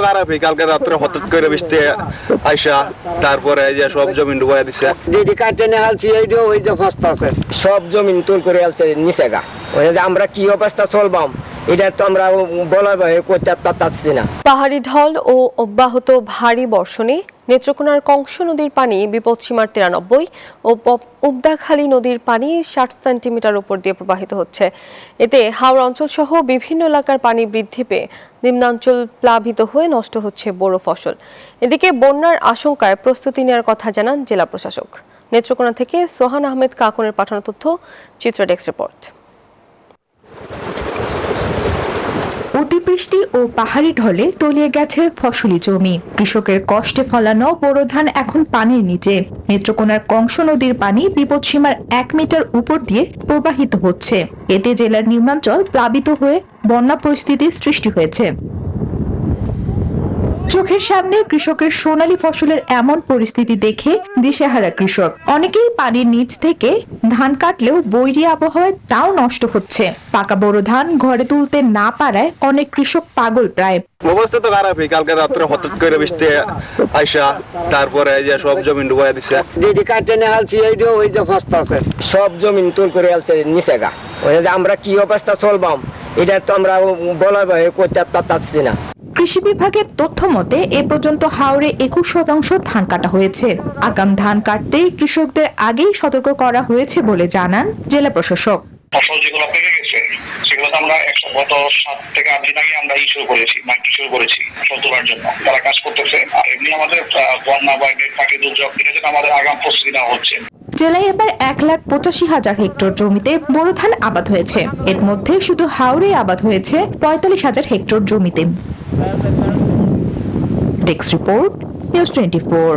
খারাপই, কালকে রাত্রে হঠাৎ করে বৃষ্টি আইসা তারপরে এই যে সব জমি ডুবাই দিছে। যেটি কাটে নিয়ে হালছি এইটাও ওই যে ফস্তা আছে, সব জমিন তুল করে আলছে নিচে গা। আমরা কি অবস্থা চলবাম এটা তো আমরা বলার করতে পারছি না। পাহাড়ি ঢল ও অব্যাহত ভারী বর্ষণে নেত্রকোনার কংস নদীর পানি বিপদসীমার 93 ও উবদাখালী নদীর পানি 60 সেন্টিমিটার উপর দিয়ে প্রবাহিত হচ্ছে। এতে হাওড় অঞ্চল সহ বিভিন্ন এলাকার পানি বৃদ্ধি পেয়ে নিম্নাঞ্চল প্লাবিত হয়ে নষ্ট হচ্ছে বোরো ফসল। এদিকে বন্যার আশঙ্কায় প্রস্তুতি নেওয়ার কথা জানান জেলা প্রশাসক। নেত্রকোনা থেকে সোহান আহমেদ কাকনের পাঠানো তথ্য, চিত্র ডেস্ক রিপোর্ট। অতিবৃষ্টি ও পাহাড়ি ঢলে তলিয়ে গেছে ফসলি জমি। কৃষকের কষ্টে ফলানো বোরো ধান এখন পানির নিচে। নেত্রকোনার কংস নদীর পানি বিপদসীমার 1 মিটার উপর দিয়ে প্রবাহিত হচ্ছে। এতে জেলার নিম্নাঞ্চল প্লাবিত হয়ে বন্যা পরিস্থিতির সৃষ্টি হয়েছে। চোখের সামনে কৃষকের সোনালী ফসলের এমন পরিস্থিতি দেখে দিশেহারা কৃষক। অনেকেই পানির নিচ থেকে ধান কাটলেও বৈরী আবহাওয়ায় তাও নষ্ট হচ্ছে। পাকা বোরো ধান ঘরে তুলতে না পারায় অনেক কৃষক পাগল প্রায়। অবস্থা তো খারাপই, কালকে রাত্রে হঠাৎ করে বৃষ্টি আইসা তারপরে এই যে সব জমি ডুবাই দিছে। যেটি কাটে নিয়ে হালছি এইটাও ওই যে ফস্তা আছে, সব জমিন তুল করে আলছে নিচে গা। আমরা কি অবস্থা চলবাম এটা তো আমরা বলার করতে পারছি না। কৃষি বিভাগের তথ্য মতে এ পর্যন্ত হাওড়ে 21% ধান কাটা হয়েছে। আগাম ধান কাটতে কৃষকদের আগেই সতর্ক করা হয়েছে বলে জানান জেলা প্রশাসক। ফসল যেগুলো পেকে গেছে সেগুলো আমরা গত 7 থেকে 8 দিন আগে আমরা শুরু করেছি ফসল তোলার জন্য তারা কাজ করতেছে। আর এমনি আমাদের বন্যা বা পাখি দুর্যোগ এটার জন্য আমাদের আগাম প্রস্তুতি নেওয়া হচ্ছে। জেলায় এবার 1,85,000 হেক্টর জমিতে বোরো ধান আবাদ হয়েছে। এর মধ্যে শুধু হাওড়ে আবাদ হয়েছে 45,000 হেক্টর জমিতে। Desk report, news 24।